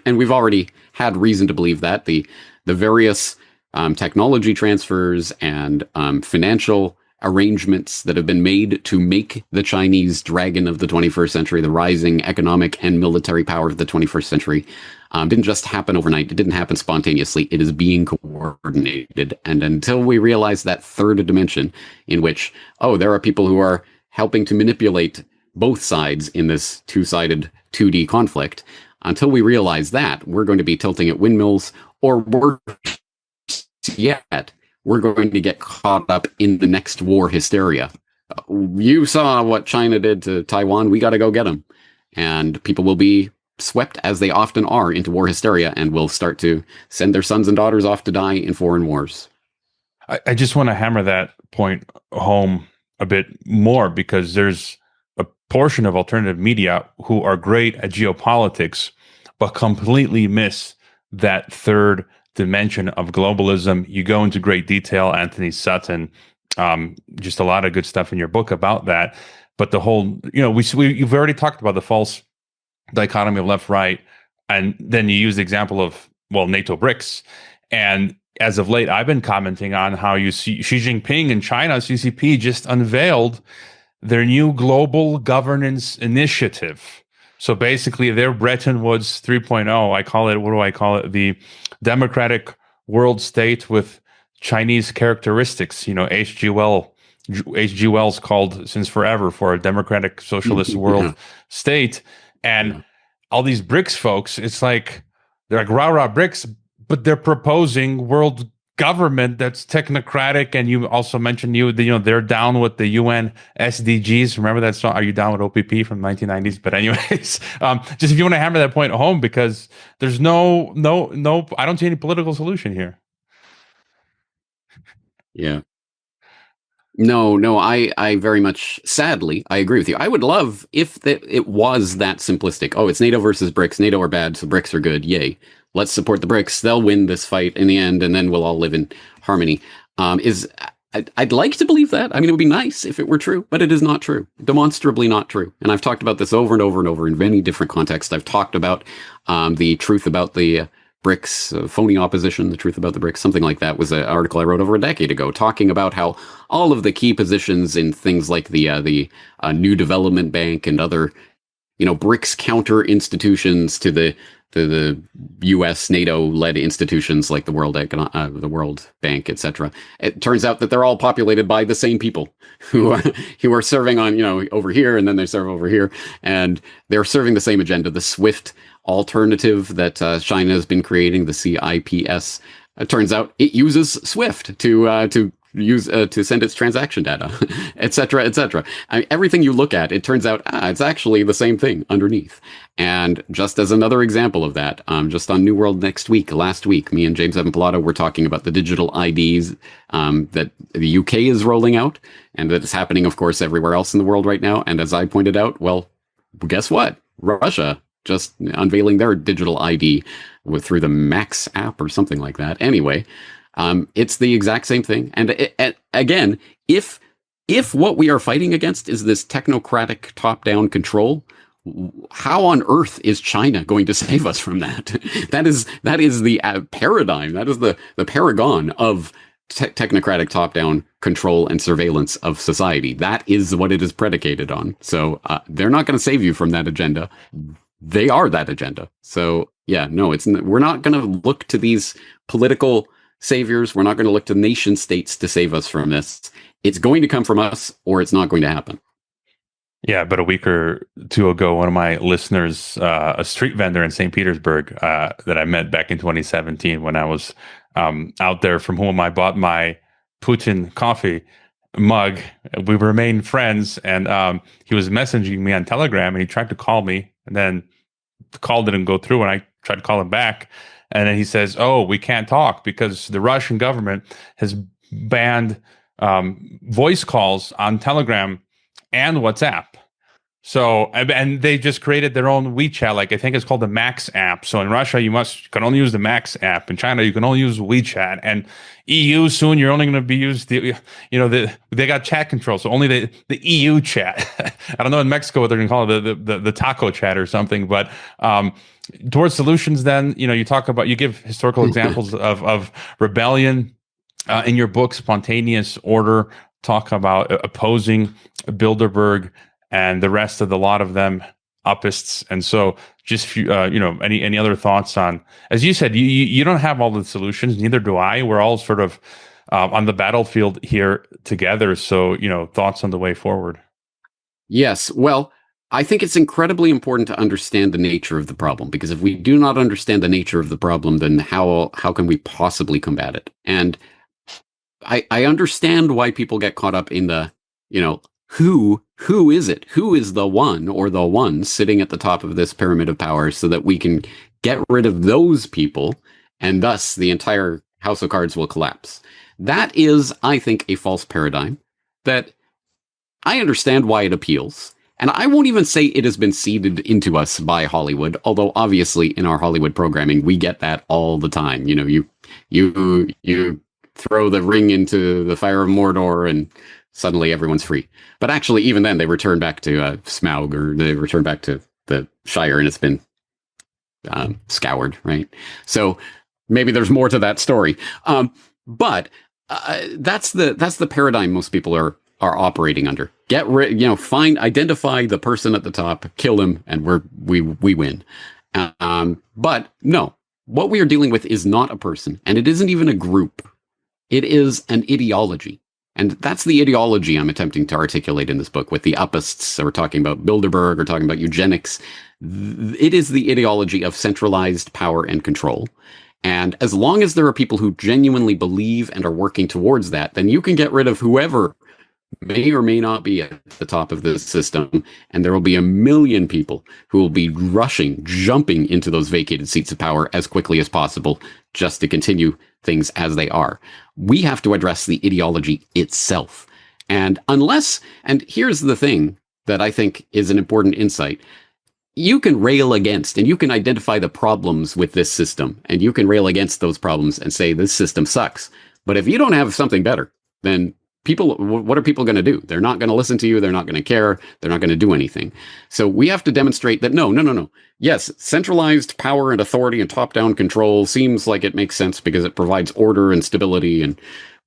And we've already had reason to believe that. The various technology transfers and financial arrangements that have been made to make the Chinese dragon of the 21st century, the rising economic and military power of the 21st century, didn't just happen overnight. It didn't happen spontaneously. It is being coordinated. And until we realize that third dimension in which, there are people who are helping to manipulate both sides in this two-sided 2D conflict, until we realize that, we're going to be tilting at windmills, or worse yet, we're going to get caught up in the next war hysteria. You saw what China did to Taiwan. We got to go get them. And people will be swept, as they often are, into war hysteria, and will start to send their sons and daughters off to die in foreign wars. I just want to hammer that point home a bit more, because there's a portion of alternative media who are great at geopolitics, but completely miss that third dimension of globalism. You go into great detail, Anthony Sutton, just a lot of good stuff in your book about that. But the whole, you've already talked about the false dichotomy of left, right, and then you use the example of, well, NATO BRICS. And as of late, I've been commenting on how you see Xi Jinping in China, CCP, just unveiled their new global governance initiative. So basically, their Bretton Woods 3.0, I call it, what do I call it? The democratic world state with Chinese characteristics. H.G. Wells called since forever for a democratic socialist world state. And all these BRICS folks, it's like, they're like, rah, rah, BRICS, but they're proposing world government that's technocratic. And you also mentioned they're down with the UN SDGs. Remember that song? Are you down with OPP from the 1990s? But anyways, just if you want to hammer that point home, because there's no, I don't see any political solution here. Yeah. No, I very much, sadly, I agree with you. I would love if it was that simplistic. Oh, it's NATO versus BRICS. NATO are bad, so BRICS are good. Yay. Let's support the BRICS. They'll win this fight in the end, and then we'll all live in harmony. I'd like to believe that. I mean, it would be nice if it were true, but it is not true. Demonstrably not true. And I've talked about this over and over and over in many different contexts. I've talked about the truth about the BRICS, phony opposition, the truth about the BRICS, something like that was an article I wrote over a decade ago, talking about how all of the key positions in things like the New Development Bank and other, BRICS counter institutions to the U.S. NATO-led institutions like the World Bank, etc. It turns out that they're all populated by the same people who are serving on over here, and then they serve over here, and they're serving the same agenda. The SWIFT alternative that China has been creating, the CIPS, it turns out it uses SWIFT to send its transaction data, etc., etc. Everything you look at, it turns out it's actually the same thing underneath. And just as another example of that, just on New World last week, me and James Evan Pilato were talking about the digital IDs that the UK is rolling out, and that is happening, of course, everywhere else in the world right now. And as I pointed out, well, guess what? Russia just unveiling their digital ID through the Max app or something like that. Anyway, it's the exact same thing. And again, if what we are fighting against is this technocratic top-down control, how on earth is China going to save us from that? That is the paradigm. That is the paragon of technocratic top-down control and surveillance of society. That is what it is predicated on. So they're not going to save you from that agenda. They are that agenda. So yeah, no, we're not going to look to these political saviors. We're not going to look to nation states to save us from this. It's going to come from us, or it's not going to happen. Yeah, but a week or two ago, one of my listeners, a street vendor in St. Petersburg that I met back in 2017 when I was out there, from whom I bought my Putin coffee mug. We remained friends, and he was messaging me on Telegram, and he tried to call me, and then the call didn't go through, and I tried to call him back. And then he says, "Oh, we can't talk because the Russian government has banned voice calls on Telegram and WhatsApp." So, and they just created their own WeChat, like I think it's called the Max app. So in Russia, you can only use the Max app. In China, you can only use WeChat. And EU soon, you're only going to be used they got chat control, so only the EU chat. I don't know in Mexico what they're going to call it, the taco chat or something. But towards solutions, then you talk about, you give historical examples of rebellion in your book, Spontaneous Order. Talk about opposing Bilderberg and the rest of the lot of them, Upists. And so just, any other thoughts on, as you said, you don't have all the solutions, neither do I. We're all sort of on the battlefield here together. So, thoughts on the way forward. Yes. Well, I think it's incredibly important to understand the nature of the problem, because if we do not understand the nature of the problem, then how can we possibly combat it? And I understand why people get caught up in the, who is it? Who is the one or the ones sitting at the top of this pyramid of power, so that we can get rid of those people, and thus the entire house of cards will collapse. That is, I think, a false paradigm that I understand why it appeals. And I won't even say it has been seeded into us by Hollywood, although obviously in our Hollywood programming, we get that all the time. You know, you throw the ring into the fire of Mordor and suddenly everyone's free. But actually, even then, they return back to Smaug, or they return back to the Shire, and it's been scoured, right? So maybe there's more to that story. But that's the paradigm most people are operating under. Get rid, identify the person at the top, kill him, and we win. But no, what we are dealing with is not a person, and it isn't even a group. It is an ideology. And that's the ideology I'm attempting to articulate in this book with the Upists, or talking about Bilderberg, or talking about eugenics. It is the ideology of centralized power and control. And as long as there are people who genuinely believe and are working towards that, then you can get rid of whoever may or may not be at the top of the system, and there will be a million people who will be jumping into those vacated seats of power as quickly as possible, just to continue things as they are. We have to address the ideology itself. And here's the thing that I think is an important insight. You can rail against, and you can identify the problems with this system, and you can rail against those problems and say this system sucks. But if you don't have something better, then what are people going to do? They're not going to listen to you. They're not going to care. They're not going to do anything. So we have to demonstrate that no. Yes, centralized power and authority and top-down control seems like it makes sense because it provides order and stability and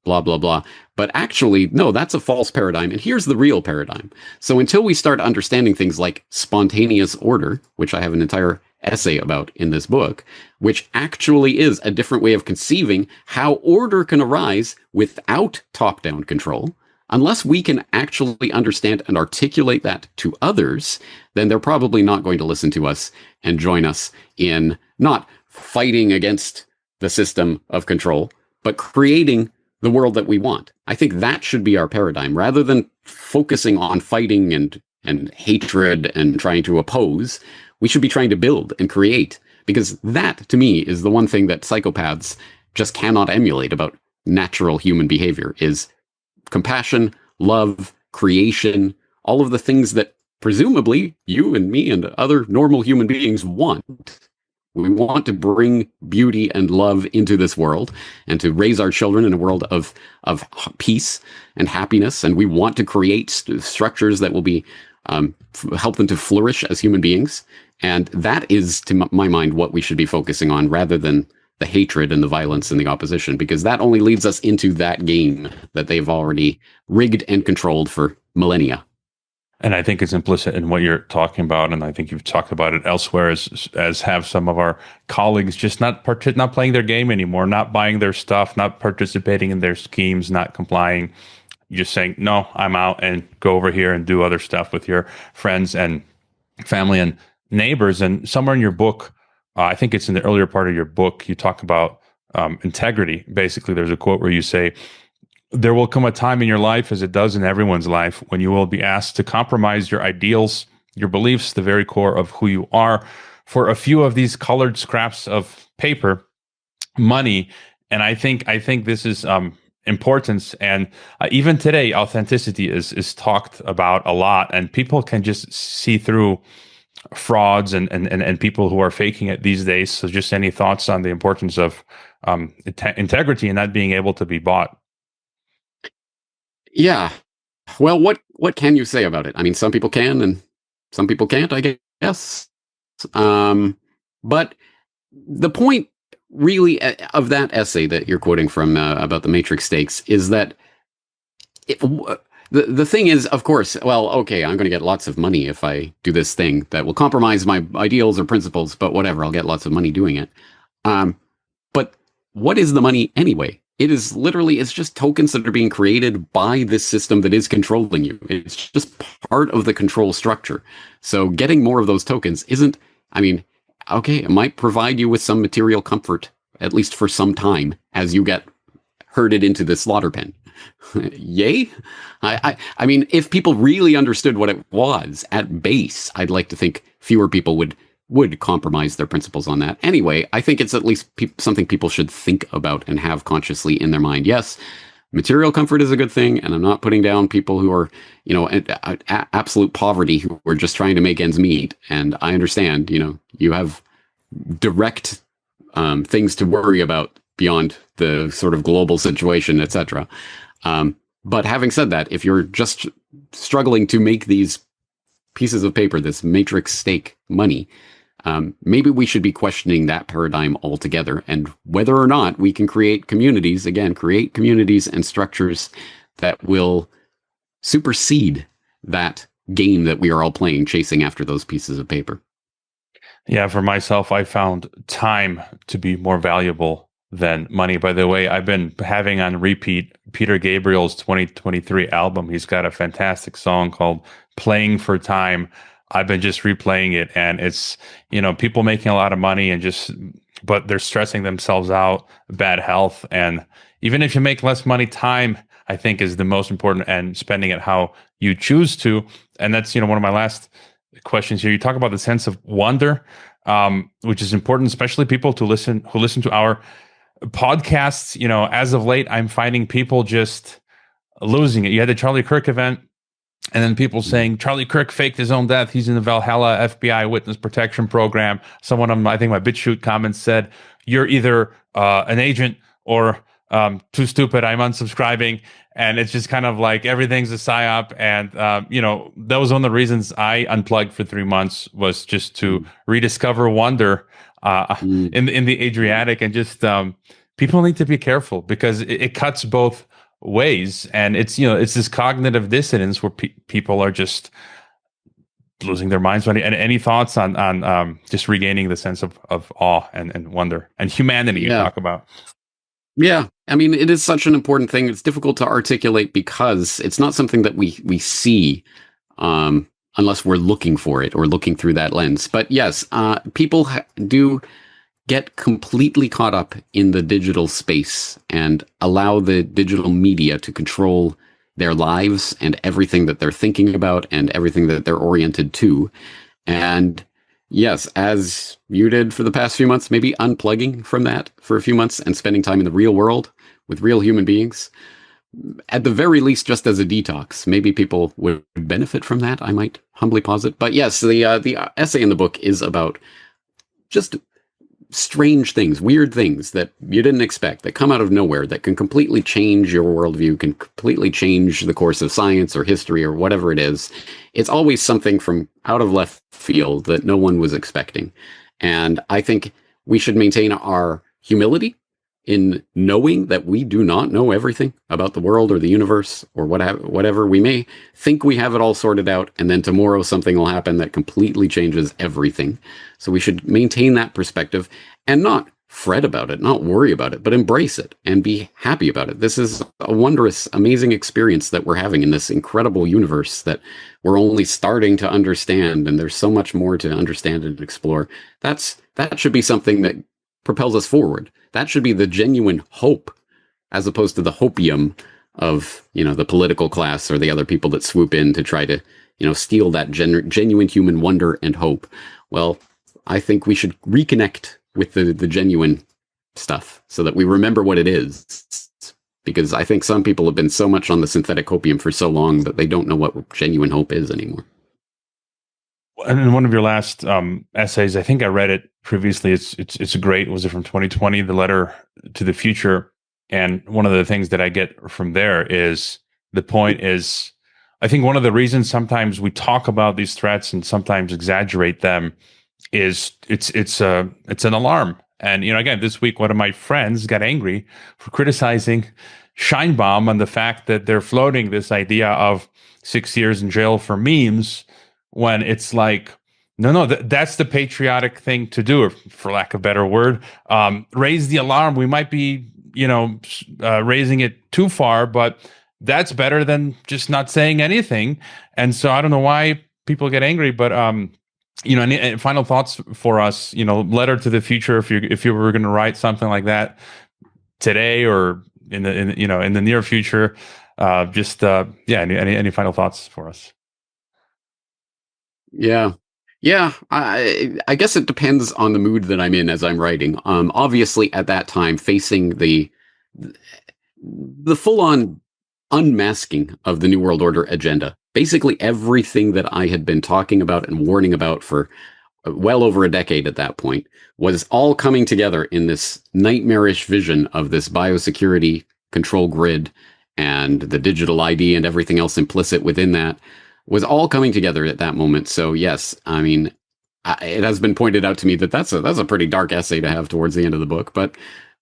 blah, blah, blah. But actually, no, that's a false paradigm. And here's the real paradigm. So until we start understanding things like spontaneous order, which I have an entire essay about in this book, which actually is a different way of conceiving how order can arise without top-down control, unless we can actually understand and articulate that to others, then they're probably not going to listen to us and join us in not fighting against the system of control, but creating the world that we want. I think that should be our paradigm, rather than focusing on fighting and hatred and trying to oppose. We should be trying to build and create, because that, to me, is the one thing that psychopaths just cannot emulate about natural human behavior, is compassion, love, creation, all of the things that presumably you and me and other normal human beings want. We want to bring beauty and love into this world and to raise our children in a world of peace and happiness. And we want to create structures that will be help them to flourish as human beings. And that is, to my mind, what we should be focusing on, rather than the hatred and the violence and the opposition, because that only leads us into that game that they've already rigged and controlled for millennia. And I think it's implicit in what you're talking about, and I think you've talked about it elsewhere, as have some of our colleagues, just not playing their game anymore, not buying their stuff, not participating in their schemes, not complying, just saying, no, I'm out, and go over here and do other stuff with your friends and family and neighbors. And somewhere in your book, I think it's in the earlier part of your book, you talk about integrity. Basically, there's a quote where you say, "There will come a time in your life, as it does in everyone's life, when you will be asked to compromise your ideals, your beliefs, the very core of who you are, for a few of these colored scraps of paper, money." And I think this is importance. And even today, authenticity is talked about a lot, and people can just see through frauds and people who are faking it these days. So just any thoughts on the importance of integrity and not being able to be bought? Yeah. Well, what can you say about it? I mean, some people can and some people can't, I guess. But the point really of that essay that you're quoting from about the matrix stakes is that the thing is, of course, well, okay, I'm going to get lots of money if I do this thing that will compromise my ideals or principles, but whatever, I'll get lots of money doing it. But what is the money anyway? It's just tokens that are being created by this system that is controlling you. It's just part of the control structure. So getting more of those tokens isn't, I mean, okay, it might provide you with some material comfort, at least for some time, as you get herded into the slaughter pen. Yay? I mean, if people really understood what it was at base, I'd like to think fewer people would would compromise their principles on that. Anyway, I think it's at least something people should think about and have consciously in their mind. Yes, material comfort is a good thing, and I'm not putting down people who are, at absolute poverty, who are just trying to make ends meet. And I understand, you have direct things to worry about beyond the sort of global situation, etc. But having said that, if you're just struggling to make these pieces of paper, this matrix stake money, maybe we should be questioning that paradigm altogether, and whether or not we can create communities and structures that will supersede that game that we are all playing, chasing after those pieces of paper. Yeah, for myself, I found time to be more valuable than money. By the way, I've been having on repeat Peter Gabriel's 2023 album. He's got a fantastic song called Playing for Time. I've been just replaying it, and it's, people making a lot of money but they're stressing themselves out, bad health. And even if you make less money, time, I think, is the most important, and spending it how you choose to. And that's, one of my last questions here. You talk about the sense of wonder, which is important, especially people who listen to our podcasts. As of late, I'm finding people just losing it. You had the Charlie Kirk event, and then people saying Charlie Kirk faked his own death. He's in the Valhalla FBI witness protection program. Someone on I think my BitChute comments said, "You're either an agent or too stupid. I'm unsubscribing." And it's just kind of like everything's a psyop. And that was one of the reasons I unplugged for 3 months, was just to rediscover wonder in the Adriatic. And just people need to be careful, because it cuts both ways, and it's this cognitive dissonance where people are just losing their minds. And any thoughts on just regaining the sense of awe and wonder and humanity you talk about? Yeah, I mean, it is such an important thing. It's difficult to articulate because it's not something that we see unless we're looking for it or looking through that lens. But yes, people do get completely caught up in the digital space and allow the digital media to control their lives and everything that they're thinking about and everything that they're oriented to. And yes, as you did for the past few months, maybe unplugging from that for a few months and spending time in the real world with real human beings, at the very least, just as a detox. Maybe people would benefit from that, I might humbly posit. But yes, the essay in the book is about just strange things, weird things that you didn't expect, that come out of nowhere, that can completely change your worldview, can completely change the course of science or history or whatever it is. It's always something from out of left field that no one was expecting. And I think we should maintain our humility in knowing that we do not know everything about the world or the universe or whatever. We may think we have it all sorted out, and then tomorrow something will happen that completely changes everything. So we should maintain that perspective and not fret about it, not worry about it, but embrace it and be happy about it. This is a wondrous, amazing experience that we're having in this incredible universe that we're only starting to understand, and there's so much more to understand and explore. That should be something that propels us forward. That should be the genuine hope, as opposed to the hopium of, the political class or the other people that swoop in to try to, steal that genuine human wonder and hope. Well, I think we should reconnect with the genuine stuff so that we remember what it is. Because I think some people have been so much on the synthetic hopium for so long that they don't know what genuine hope is anymore. And in one of your last essays, I think I read it previously. It's great. Was it from 2020? The Letter to the Future. And one of the things that I get from there is the point is, I think one of the reasons sometimes we talk about these threats and sometimes exaggerate them is it's an alarm. And again, this week, one of my friends got angry for criticizing Scheinbaum on the fact that they're floating this idea of 6 years in jail for memes, when it's like, no, that's the patriotic thing to do, or for lack of a better word, raise the alarm. We might be, raising it too far, but that's better than just not saying anything. And so I don't know why people get angry, but any final thoughts for us? Letter to the future. If you were going to write something like that today or in the near future, any final thoughts for us? Yeah. Yeah, I guess it depends on the mood that I'm in as I'm writing. Obviously, at that time, facing the full on unmasking of the New World Order agenda, basically everything that I had been talking about and warning about for well over a decade at that point was all coming together in this nightmarish vision of this biosecurity control grid and the digital ID and everything else implicit within that was all coming together at that moment. So yes, I mean, it has been pointed out to me that that's a pretty dark essay to have towards the end of the book, but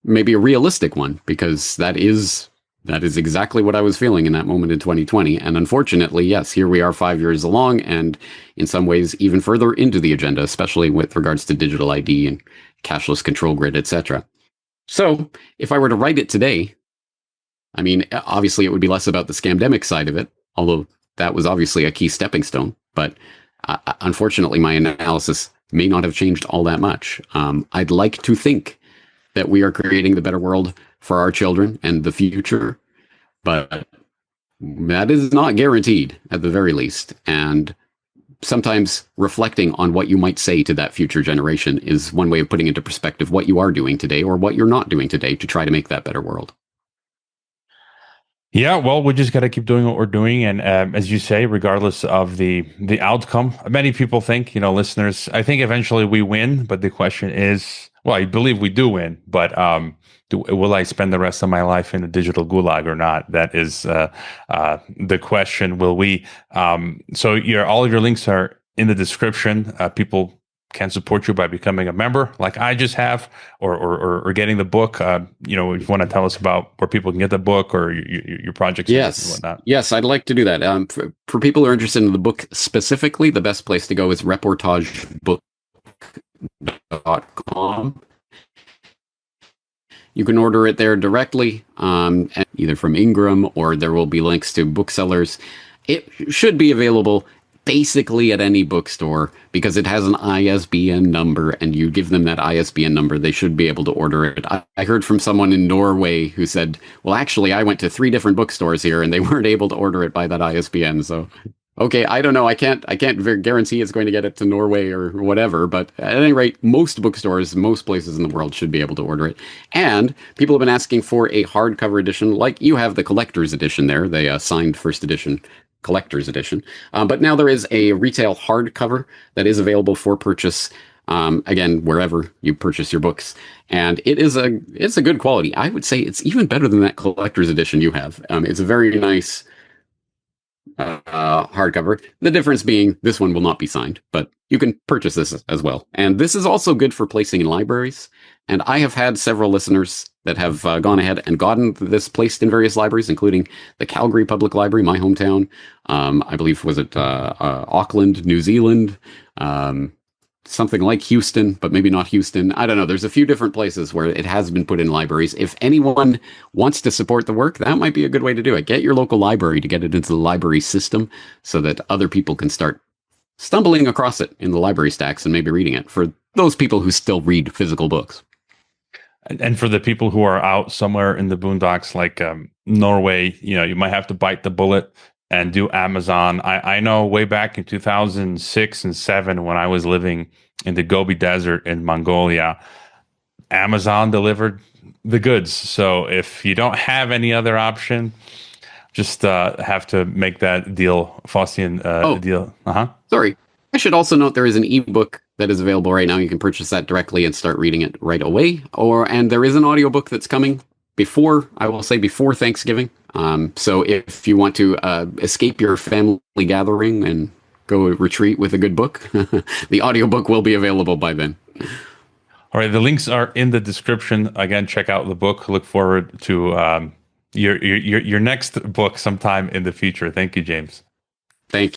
maybe a realistic one, because that is exactly what I was feeling in that moment in 2020. And unfortunately, yes, here we are 5 years along, and in some ways even further into the agenda, especially with regards to digital ID and cashless control grid, etc. So if I were to write it today, I mean, obviously it would be less about the scamdemic side of it, although that was obviously a key stepping stone. But unfortunately, my analysis may not have changed all that much. I'd like to think that we are creating the better world for our children and the future, but that is not guaranteed at the very least. And sometimes reflecting on what you might say to that future generation is one way of putting into perspective what you are doing today or what you're not doing today to try to make that better world. Yeah, well, we just got to keep doing what we're doing, and as you say, regardless of the outcome, many people think, listeners, I think eventually we win, but the question is, well, I believe we do win, but will I spend the rest of my life in a digital gulag or not? That is the question. Will we? So all of your links are in the description. People can support you by becoming a member, like I just have, or getting the book. If you want to tell us about where people can get the book or your projects, yes, and whatnot. Yes, I'd like to do that. For people who are interested in the book specifically, the best place to go is reportagebook.com. You can order it there directly, either from Ingram, or there will be links to booksellers. It should be available basically at any bookstore because it has an ISBN number, and you give them that ISBN number, they should be able to order it. I heard from someone in Norway who said, well, actually, I went to 3 different bookstores here and they weren't able to order it by that ISBN. So, okay, I don't know. I can't guarantee it's going to get it to Norway or whatever, but at any rate, most bookstores, most places in the world should be able to order it. And people have been asking for a hardcover edition, like you have the collector's edition there, the signed first edition collector's edition. But now there is a retail hardcover that is available for purchase, again, wherever you purchase your books. And it's a good quality. I would say it's even better than that collector's edition you have. It's a very nice hardcover. The difference being this one will not be signed, but you can purchase this as well. And this is also good for placing in libraries. And I have had several listeners that have gone ahead and gotten this placed in various libraries, including the Calgary Public Library, my hometown. I believe, was it Auckland, New Zealand, something like Houston, but maybe not Houston. I don't know. There's a few different places where it has been put in libraries. If anyone wants to support the work, that might be a good way to do it. Get your local library to get it into the library system so that other people can start stumbling across it in the library stacks and maybe reading it, for those people who still read physical books. And for the people who are out somewhere in the boondocks, like Norway, you might have to bite the bullet and do Amazon. I know way back in 2006 and 2007, when I was living in the Gobi Desert in Mongolia, Amazon delivered the goods. So if you don't have any other option, just have to make that deal, Faustian deal. Sorry. I should also note there is an ebook that is available right now. You can purchase that directly and start reading it right away. And there is an audiobook that's coming before Thanksgiving. So if you want to escape your family gathering and go retreat with a good book, the audiobook will be available by then. All right, the links are in the description. Again, check out the book. Look forward to your next book sometime in the future. Thank you, James. Thank you.